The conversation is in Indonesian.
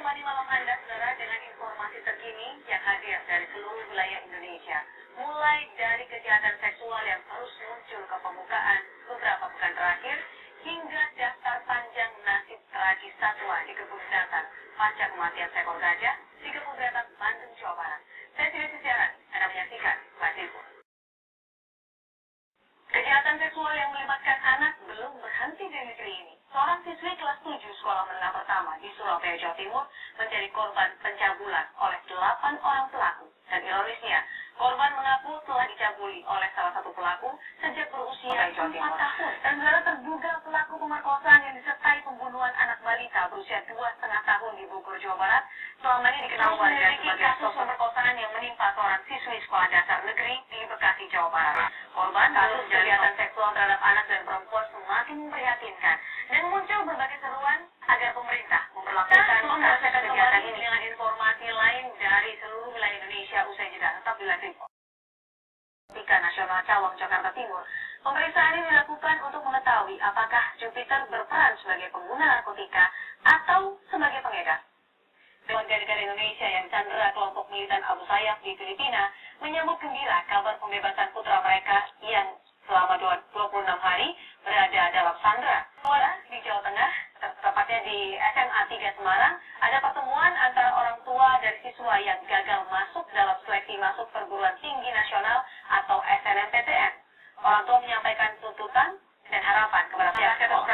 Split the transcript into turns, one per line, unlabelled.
menemani malam Anda, saudara, dengan informasi terkini yang hadir dari seluruh wilayah Indonesia. Mulai dari kejahatan seksual yang terus muncul ke permukaan beberapa pekan terakhir, hingga daftar panjang nasib tragis satwa di kebun binatang pasca kematian seekor gajah di kebun binatang Bandung, Jawa Barat. Saya Siti Siaran, Anda menyaksikan Flash Report. Kejahatan seksual yang melibatkan anak belum berhenti di negeri ini. Seorang siswi kelas 7 sekolah menengah pertama di Surabaya, Jawa Timur menjadi korban pencabulan oleh 8 orang pelaku. Dan ironisnya, korban mengaku telah dicabuli oleh salah satu pelaku sejak berusia 4 tahun. Dan saudara, terduga pelaku pemerkosaan yang disertai pembunuhan anak balita berusia 2,5 tahun di Bogor, Jawa Barat selama ini dikenal warga sebagai kasus pemerkosaan yang menimpa seorang siswi sekolah dasar negeri di Bekasi, Jawa Barat. Korban kasus kejahatan seksual terhadap anak dan perempuan semakin memprihatinkan dan muncul berbagai seruan agar pemerintah memperlakukan kegiatan ini dengan informasi lain dari seluruh wilayah Indonesia. Usai jeda, tetap di Flash Report. Narkotika Nasional Cawang, Jakarta Timur. Pemeriksaan ini dilakukan untuk mengetahui apakah Jupiter berperan sebagai pengguna narkotika atau sebagai pengedar. Warga negara Indonesia yang sandera kelompok militan Abu Sayyaf di Filipina menyambut gembira kabar pembebasan putra mereka yang selama 26 hari berada dalam sandera. Di Jawa Tengah, tepatnya di SMA 3 Semarang, ada pertemuan antara orang tua dari siswa yang gagal masuk dalam seleksi masuk perguruan tinggi nasional atau SNMPTN. Orang tua menyampaikan tuntutan dan harapan kepada pihak sekolah.